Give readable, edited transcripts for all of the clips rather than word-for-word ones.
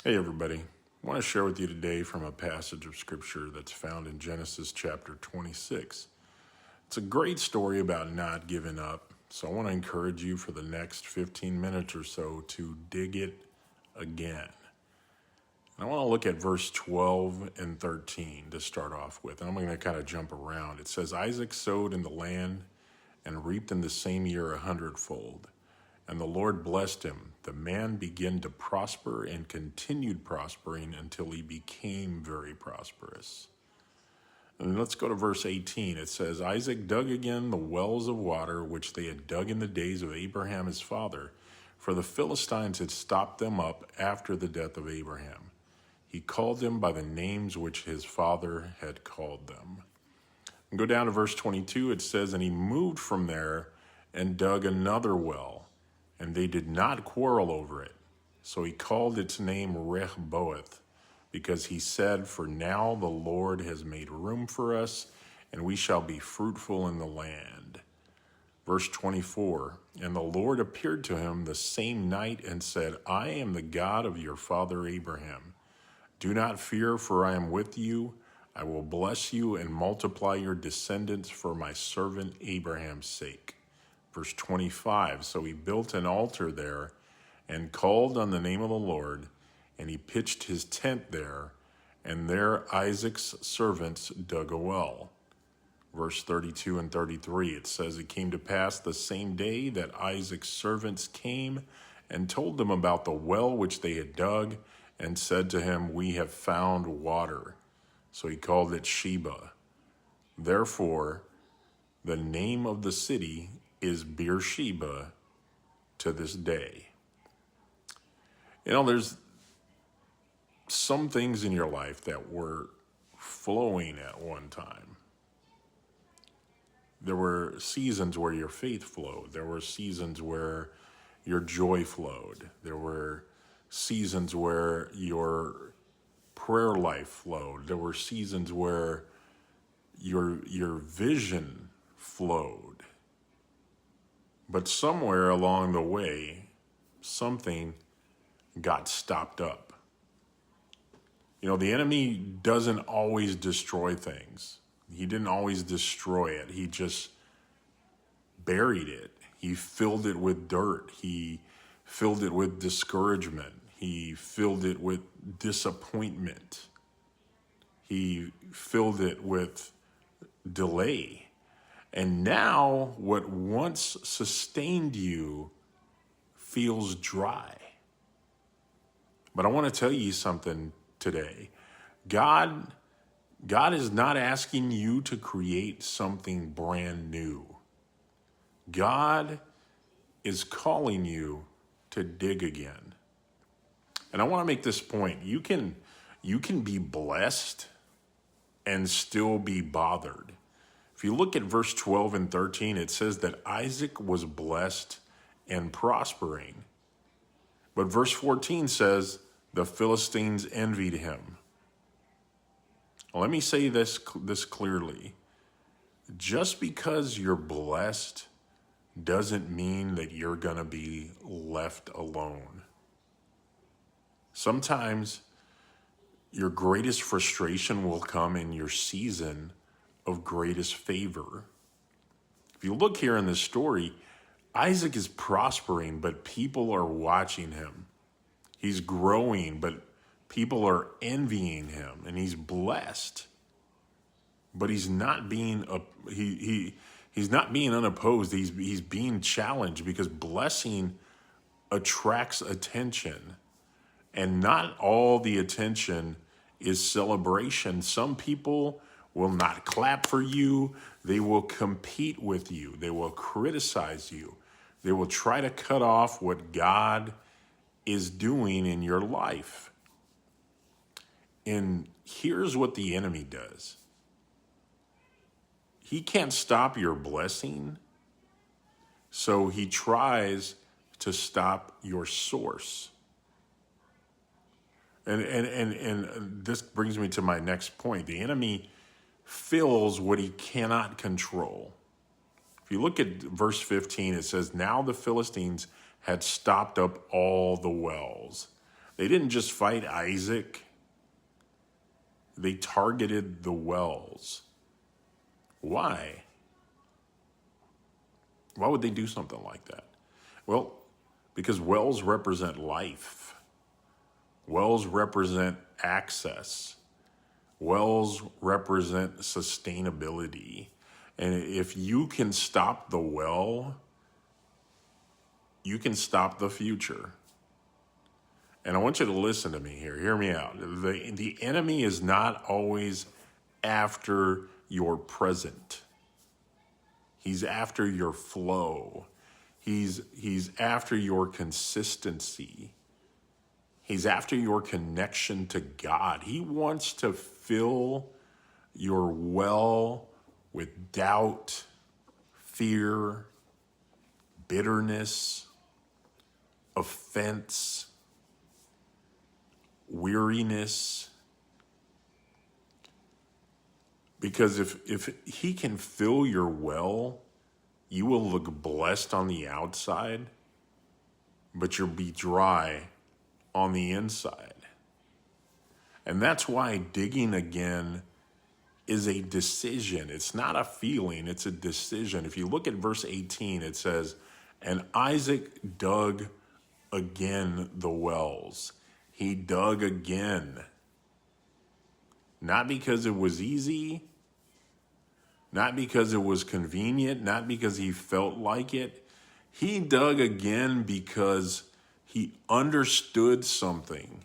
Hey, everybody. I want to share with you today from a passage of scripture that's found in Genesis chapter 26. It's a great story about not giving up. So I want to encourage you for the next 15 minutes or so to dig it again. And I want to look at verse 12 and 13 to start off with. And I'm going to kind of jump around. It says, Isaac sowed in the land and reaped in the same year 100-fold. And the Lord blessed him. The man began to prosper and continued prospering until he became very prosperous. And let's go to verse 18. It says, Isaac dug again the wells of water which they had dug in the days of Abraham his father, for the Philistines had stopped them up after the death of Abraham. He called them by the names which his father had called them. And go down to verse 22. It says, and he moved from there and dug another well, and they did not quarrel over it. So he called its name Rehoboth, because he said, for now the Lord has made room for us, and we shall be fruitful in the land. Verse 24, and the Lord appeared to him the same night and said, I am the God of your father Abraham. Do not fear, for I am with you. I will bless you and multiply your descendants for my servant Abraham's sake. Verse 25, so he built an altar there and called on the name of the Lord, and he pitched his tent there, and there Isaac's servants dug a well. Verse 32 and 33, it says, it came to pass the same day that Isaac's servants came and told them about the well which they had dug, and said to him, we have found water. So he called it Sheba. Therefore, the name of the city is Beersheba to this day. You know, there's some things in your life that were flowing at one time. There were seasons where your faith flowed. There were seasons where your joy flowed. There were seasons where your prayer life flowed. There were seasons where your vision flowed. But somewhere along the way, something got stopped up. You know, the enemy doesn't always destroy things. He didn't always destroy it. He just buried it. He filled it with dirt. He filled it with discouragement. He filled it with disappointment. He filled it with delay. And now what once sustained you feels dry. But I want to tell you something today. God is not asking you to create something brand new. God is calling you to dig again. And I want to make this point. You can be blessed and still be bothered. If you look at verse 12 and 13, it says that Isaac was blessed and prospering. But verse 14 says the Philistines envied him. Well, let me say this clearly. Just because you're blessed doesn't mean that you're going to be left alone. Sometimes your greatest frustration will come in your season of greatest favor. If you look here in this story, Isaac is prospering, but people are watching him. He's growing, but people are envying him, and he's blessed. But he's not being he's not being unopposed. He's being challenged because blessing attracts attention, and not all the attention is celebration. Some people will not clap for you. They will compete with you. They will criticize you. They will try to cut off what God is doing in your life. And here's what the enemy does. He can't stop your blessing, so he tries to stop your source. And this brings me to my next point. The enemy fills what he cannot control. If you look at verse 15, it says, now the Philistines had stopped up all the wells. They didn't just fight Isaac, they targeted the wells. Why? Why would they do something like that? Well, because wells represent life. Wells represent access. Wells represent sustainability. And if you can stop the well, you can stop the future. And I want you to listen to me here. Hear me out. The enemy is not always after your present. He's after your flow. He's after your consistency. He's after your connection to God. He wants to fill your well with doubt, fear, bitterness, offense, weariness. Because if he can fill your well, you will look blessed on the outside, but you'll be dry on the inside. And that's why digging again is a decision. It's not a feeling, it's a decision. If you look at verse 18, it says, "And Isaac dug again the wells." He dug again. Not because it was easy, not because it was convenient, not because he felt like it. He dug again because he understood something.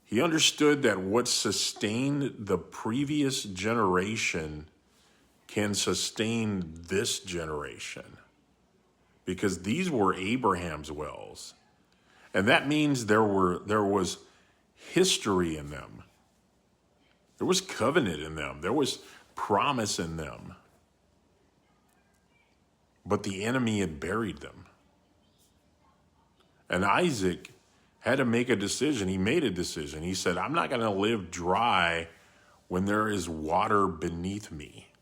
He understood that what sustained the previous generation can sustain this generation, because these were Abraham's wells. And that means there was history in them. There was covenant in them. There was promise in them. But the enemy had buried them. And Isaac had to make a decision. He made a decision. He said, "I'm not going to live dry when there is water beneath me."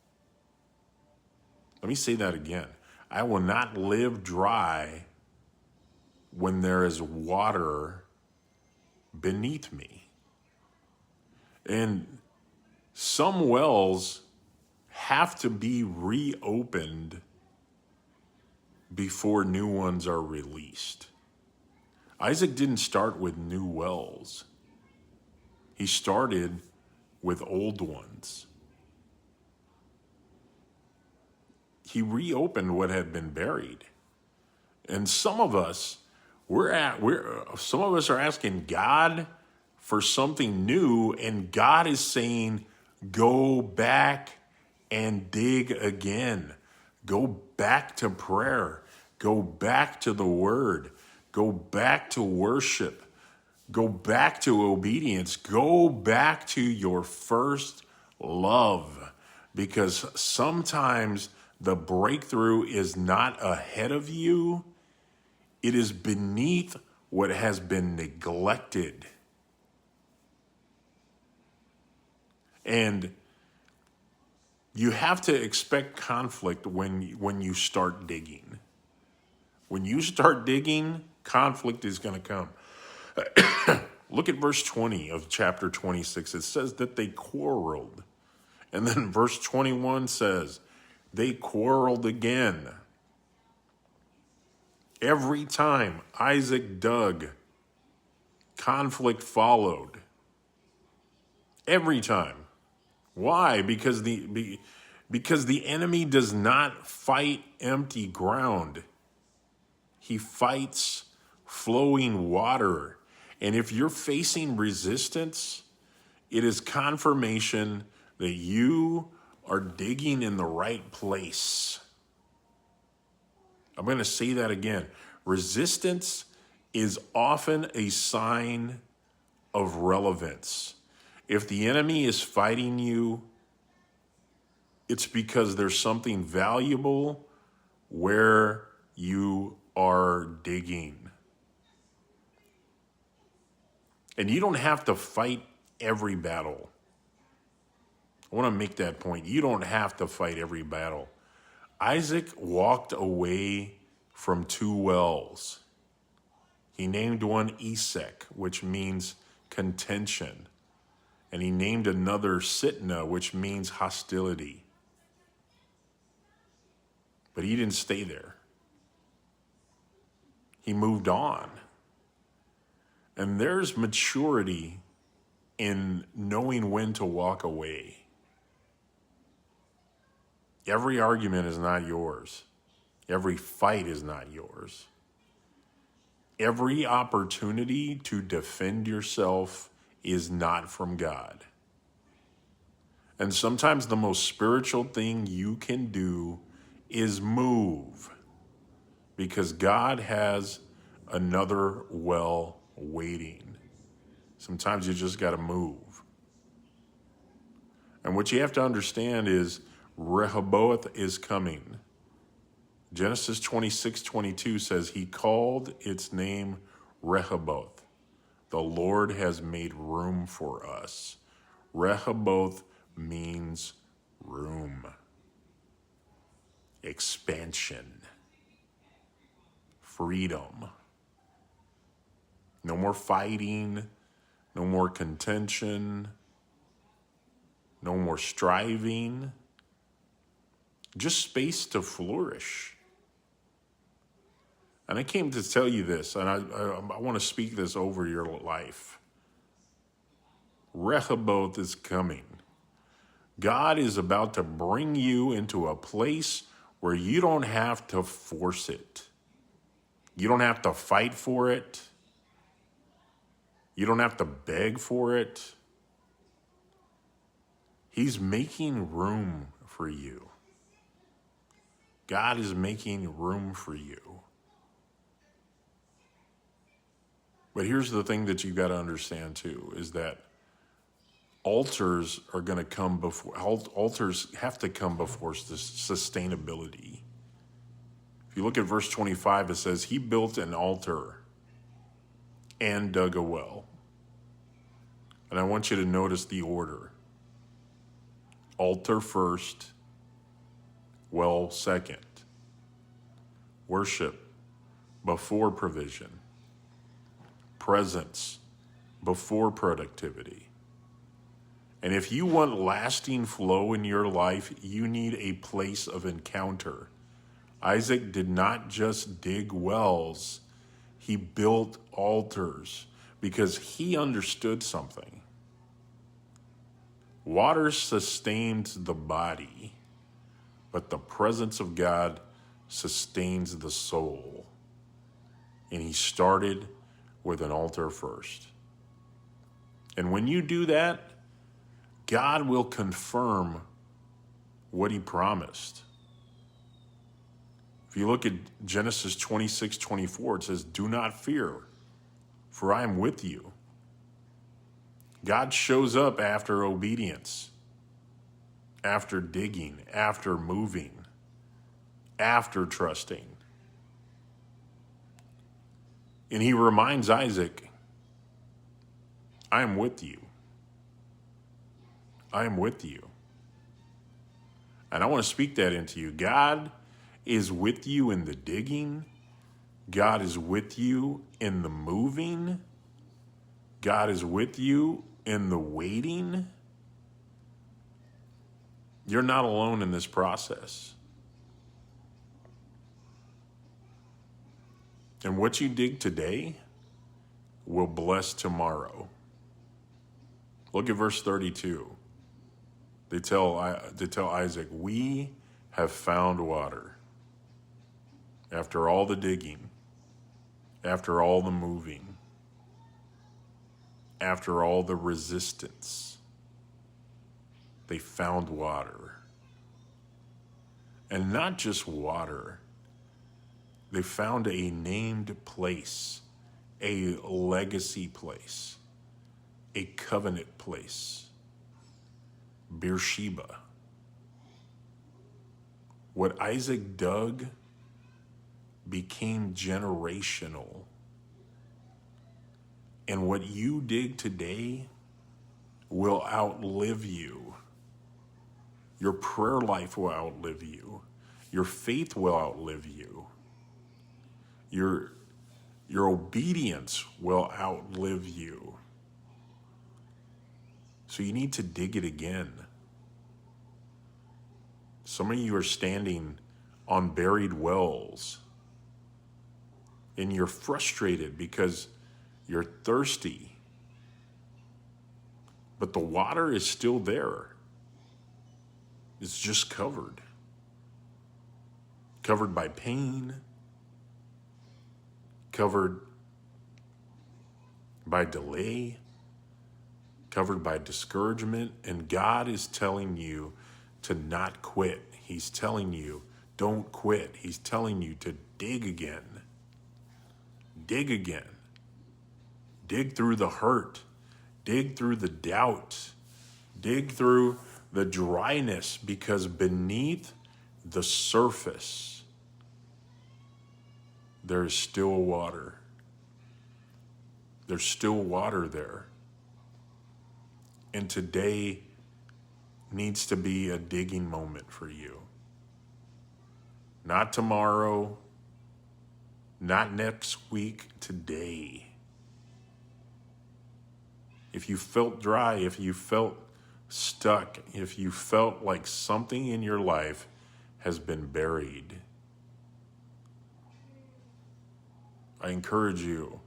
Let me say that again. I will not live dry when there is water beneath me. And some wells have to be reopened before new ones are released. Isaac didn't start with new wells. He started with old ones. He reopened what had been buried. And some of us, some of us are asking God for something new, and God is saying, go back and dig again. Go back to prayer. Go back to the word. Go back to worship. Go back to obedience. Go back to your first love. Because sometimes the breakthrough is not ahead of you. It is beneath what has been neglected. And you have to expect conflict when you start digging. When you start digging, conflict is going to come. Look at verse 20 of chapter 26. It says that they quarreled. And then verse 21 says, they quarreled again. Every time Isaac dug, conflict followed. Every time. Why? Because the enemy does not fight empty ground. He fights flowing water. And if you're facing resistance, it is confirmation that you are digging in the right place. I'm going to say that again. Resistance is often a sign of relevance. If the enemy is fighting you, it's because there's something valuable where you are digging. And you don't have to fight every battle. I want to make that point. You don't have to fight every battle. Isaac walked away from two wells. He named one Esek, which means contention. And he named another Sitna, which means hostility. But he didn't stay there. He moved on. And there's maturity in knowing when to walk away. Every argument is not yours. Every fight is not yours. Every opportunity to defend yourself is not from God. And sometimes the most spiritual thing you can do is move, because God has another well waiting. Sometimes you just got to move. And what you have to understand is Rehoboth is coming. Genesis 26:22 says he called its name Rehoboth. The Lord has made room for us. Rehoboth means room, expansion, freedom. No more fighting, no more contention, no more striving, just space to flourish. And I came to tell you this, and I want to speak this over your life. Rehoboth is coming. God is about to bring you into a place where you don't have to force it. You don't have to fight for it. You don't have to beg for it. He's making room for you. God is making room for you. But here's the thing that you got to understand too, is that altars are going to come before, altars have to come before sustainability. If you look at verse 25, it says, he built an altar and dug a well. And I want you to notice the order. Altar first, well second. Worship before provision. Presence before productivity. And if you want lasting flow in your life, you need a place of encounter. Isaac did not just dig wells, he built altars because he understood something. Water sustains the body, but the presence of God sustains the soul. And he started with an altar first. And when you do that, God will confirm what he promised. If you look at Genesis 26:24, it says, do not fear, for I am with you. God shows up after obedience, after digging, after moving, after trusting. And he reminds Isaac, I am with you. I am with you. And I want to speak that into you. God is with you in the digging. God is with you in the moving. God is with you in the waiting. You're not alone in this process. And what you dig today will bless tomorrow. Look at verse 32. They tell Isaac, we have found water. After all the digging, after all the moving, after all the resistance, they found water. And not just water. They found a named place, a legacy place, a covenant place, Beersheba. What Isaac dug became generational. And what you dig today will outlive you. Your prayer life will outlive you. Your faith will outlive you. Your obedience will outlive you. So you need to dig it again. Some of you are standing on buried wells and you're frustrated because you're thirsty, but the water is still there. It's just covered by pain, covered by delay, covered by discouragement. And God is telling you to not quit. He's telling you, don't quit. He's telling you to dig again. Dig again. Dig through the hurt. Dig through the doubt. Dig through the dryness, because beneath the surface, there is still water. There's still water there. And today needs to be a digging moment for you. Not tomorrow, not next week, today. If you felt dry, if you felt stuck, if you felt like something in your life has been buried, I encourage you,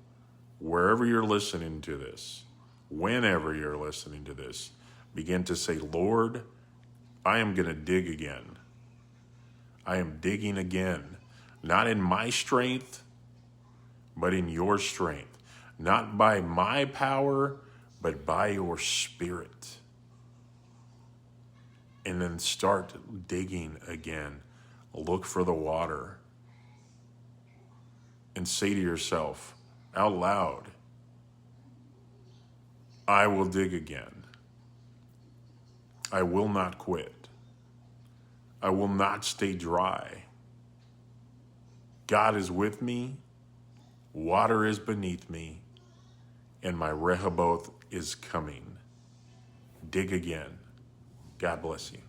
wherever you're listening to this, whenever you're listening to this, begin to say, Lord, I am going to dig again. I am digging again, not in my strength, but in your strength, not by my power, but by your Spirit. And then start digging again. Look for the water. And say to yourself out loud, I will dig again. I will not quit. I will not stay dry. God is with me. Water is beneath me. And my Rehoboth is coming. Dig again. God bless you.